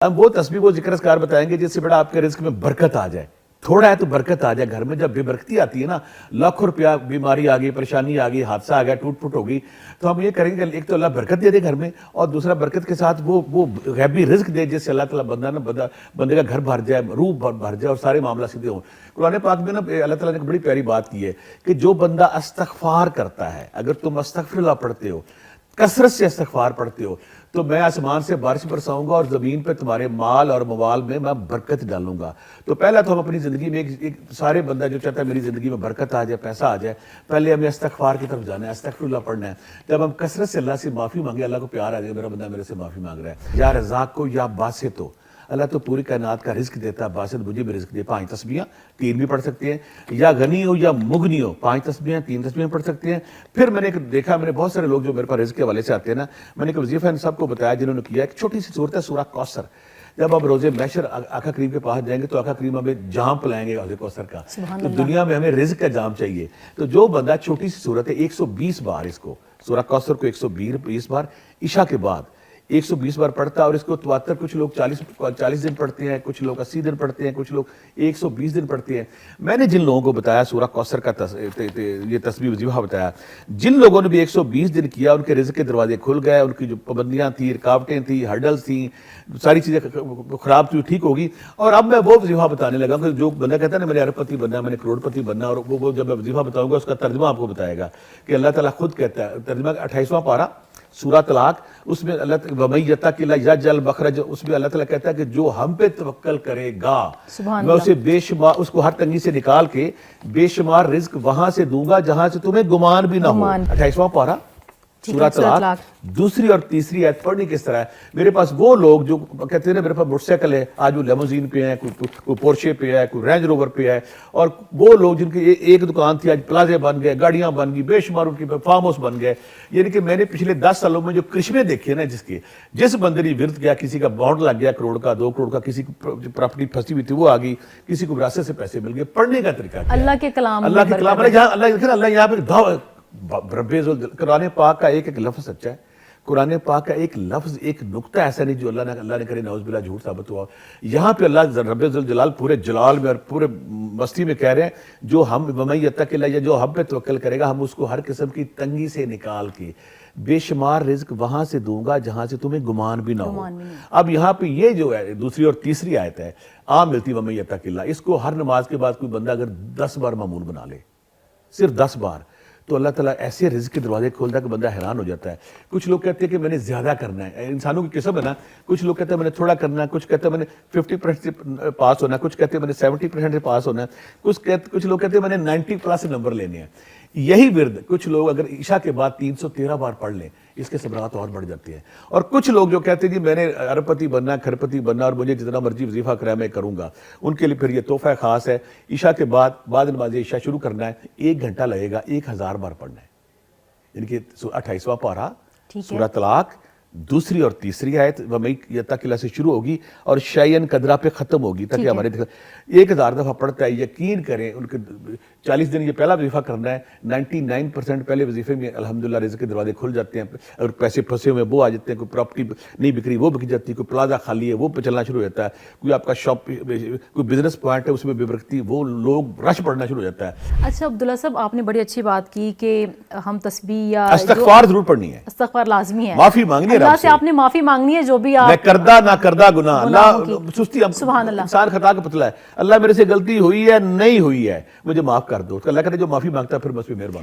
ہم وہ تسبیح وہ ذکر اذکار بتائیں گے جس سے بڑا آپ کے رزق میں برکت آ جائے. تھوڑا ہے تو برکت آ جائے. گھر میں جب بے برکتی آتی ہے نا, لاکھ روپیہ بیماری آ گئی, پریشانی آ گئی, حادثہ آ گیا, ٹوٹ پھوٹ ہو گئی, تو ہم یہ کریں گے ایک تو اللہ برکت دے دے گھر میں, اور دوسرا برکت کے ساتھ وہ غیبی رزق دے جس سے اللہ تعالیٰ بندے کا گھر بھر جائے, روح بھر جائے اور سارے معاملہ سیدھے ہوں. قرآن پاک میں نا اللہ تعالیٰ نے ایک بڑی پیاری بات کی ہے کہ جو بندہ استغفار کرتا ہے, اگر تم استغفر اللہ پڑھتے ہو, کثرت سے استغفار پڑھتے ہو, تو میں آسمان سے بارش برساؤں گا اور زمین پہ تمہارے مال اور موال میں برکت ڈالوں گا. تو پہلا تو ہم اپنی زندگی میں ایک سارے بندہ جو چاہتا ہے میری زندگی میں برکت آ جائے, پیسہ آ جائے, پہلے ہمیں استغفار کی طرف جانا ہے, استغفر اللہ پڑھنا ہے. جب ہم کثرت سے اللہ سے معافی مانگے, اللہ کو پیار آ جائے میرا بندہ میرے سے معافی مانگ رہا ہے. یا رزاق کو یا باسط ہو, اللہ تو پوری کائنات کا رزق دیتا ہے, باسط مجھے بھی رزق دے. 5 تسبیحاں 3 بھی پڑھ سکتے ہیں. یا غنی ہو یا مغنی ہو, 5 تسبیحاں 3 تسبیحاں پڑھ سکتے ہیں. پھر میں نے دیکھا, میں نے بہت سارے لوگ جو میرے پاس رزق کے حوالے سے آتے ہیں نا, میں نے ایک وظیفہ ان سب کو بتایا جنہوں نے کیا. ایک چھوٹی سی صورت ہے سورہ کوثر. جب ہم روزے محشر آقا کریم کے پاس جائیں گے تو آقا کریم ہمیں جام پلائیں گے حوض کوثر کا. تو دنیا میں ہمیں رزق کا جام چاہیے. تو جو بندہ چھوٹی سی صورت ہے 120 بار اس کو سورہ کوثر کو 120 بار عشاء کے بعد 120 بار پڑھتا ہے, اور اس کو تواتر کچھ لوگ 40 دن پڑھتے ہیں, کچھ لوگ 80 دن پڑھتے ہیں, کچھ لوگ 120 دن پڑھتے ہیں. میں نے جن لوگوں کو بتایا سورہ کوثر کا یہ تسبیح وظیفہ بتایا, جن لوگوں نے بھی 120 دن کیا ان کے رزق کے دروازے کھل گئے, ان کی جو پابندیاں تھیں, رکاوٹیں تھیں, ہرڈلز تھیں, ساری چیزیں خراب تھی, ٹھیک ہوگی. اور اب میں وہ وظیفہ بتانے لگا کہ جو بندہ کہتا ہے نا میں نے ارب پتی بننا, میں نے کروڑ پتی بننا, اور وہ جب میں وظیفہ بتاؤں گا اس کا ترجمہ آپ کو بتائے گا کہ اللہ تعالیٰ خود کہتا ہے. ترجمہ 28واں پارہ سورہ طلاق, اس میں اللہ وَمَن يَتَّقِ اللَّهَ يَجْعَلْ مَخْرَجًا, اس میں اللہ تعالیٰ کہتا ہے کہ جو ہم پہ توکل کرے گا میں اسے بے شمار, اس کو ہر تنگی سے نکال کے بے شمار رزق وہاں سے دوں گا جہاں سے تمہیں گمان بھی نہ ہو. 28واں پارہ سورہ طلاق دوسری اور تیسری آیت پڑھنی کس طرح ہے. میرے پاس وہ لوگ جو کہتے ہیں نا میرے پاس موٹر سائیکل ہے, آج وہ لیموزین پہ ہے, کوئی پورشے پہ ہے, کوئی رینج روور پہ ہے, اور وہ لوگ جن کی ایک دکان تھی آج پلازے بن گئے, گاڑیاں بن گئی, بے شمار ان کی فارم ہاؤس بن گئے. یعنی کہ میں نے پچھلے 10 سالوں میں جو کرشمے دیکھے نا, جس بندے نے ورد کیا, کسی کا بانڈ لگ گیا کروڑ کا 2 کروڑ کا, کسی کی پراپرٹی پھنسی ہوئی تھی وہ آ گئی, کسی کو وراثت سے پیسے مل گئے. پڑھنے کا طریقہ اللہ کے کلام, اللہ یہاں پہ قرآن پاک کا ایک لفظ سچا ہے. قرآن پاک کا ایک لفظ, ایک نقطہ ایسا نہیں جو اللہ نے کرے نعوذ باللہ جھوٹ ثابت ہوا. یہاں پہ اللہ رب ذوالجلال پورے جلال میں اور پورے مستی میں کہہ رہے ہیں جو ہم وَمَن يَتَّقِ اللَّهَ, یا جو ہم پہ توکل کرے گا ہم اس کو ہر قسم کی تنگی سے نکال کے بے شمار رزق وہاں سے دوں گا جہاں سے تمہیں گمان بھی نہ ہو. اب یہاں پہ یہ جو ہے دوسری اور تیسری آیت ہے عام ملتی وَمَن يَتَّقِ اللَّهَ, اس کو ہر نماز کے بعد کوئی بندہ اگر 10 بار معمول بنا لے, صرف 10 بار, تو اللہ تعالیٰ ایسے رزق کے دروازے کھولتا ہے کہ بندہ حیران ہو جاتا ہے. کچھ لوگ کہتے ہیں کہ میں نے زیادہ کرنا ہے, انسانوں کی قسم ہے نا, کچھ لوگ کہتے ہیں میں نے تھوڑا کرنا ہے, کچھ کہتے ہیں میں نے 50% سے پاس ہونا ہے, کچھ کہتے ہیں میں نے 70% سے پاس ہونا ہے, کچھ لوگ کہتے ہیں میں نے 90 پلس نمبر لینے ہیں. یہی ورد کچھ لوگ اگر عشاء کے بعد 313 بار پڑھ لیں, اس کے ثمرات اور بڑھ جاتے ہیں. اور کچھ لوگ جو کہتے ہیں جی میں نے ارب پتی بننا, کھرپتی بننا, اور مجھے جتنا مرضی وظیفہ کرا میں کروں گا, ان کے لیے پھر یہ تحفہ خاص ہے. عشاء کے بعد نماز عشاء شروع کرنا ہے, 1 گھنٹہ لگے گا, 1000 بار پڑھنا ہے. یعنی کہ 28واں پارہ سورہ طلاق دوسری اور تیسری آیت وَمَن يَتَّقِ اللَّهَ سے شروع ہوگی اور شیئن قدرہ پہ ختم ہوگی, تاکہ ہمارے 1000 دفعہ پڑھتا ہے. یقین کریں ان کے 40 دن یہ پہلا وظیفہ کرنا ہے, 99% پہلے وظیفے میں الحمدللہ رزق کے دروازے کھل جاتے ہیں. اگر پیسے پھنسے ہوئے وہ آ جاتے ہیں, کوئی پراپرٹی نہیں بک رہی وہ بک جاتی ہے, کوئی پلازا خالی ہے وہ پہ چلنا شروع ہو جاتا ہے, کوئی آپ کا شاپ کوئی بزنس پوائنٹ ہے اس میں بے برکتی, وہ لوگ رش پڑنا شروع ہو جاتا ہے. اچھا عبداللہ صاحب, آپ نے بڑی اچھی بات کی کہ ہم تسبیح یا استغفار ضرور پڑھنی ہے, استغفار لازمی ہے, معافی مانگنی ہے اللہ سے, آپ نے معافی مانگنی ہے جو بھی آپ میں کردہ نہ کردہ گناہ. اللہ سستی, انسان خطا کا پتلا ہے, اللہ میرے سے غلطی ہوئی ہے نہیں ہوئی ہے مجھے معاف کر دو. اللہ کہتے جو معافی مانگتا ہے پھر میں اس پہ مہربان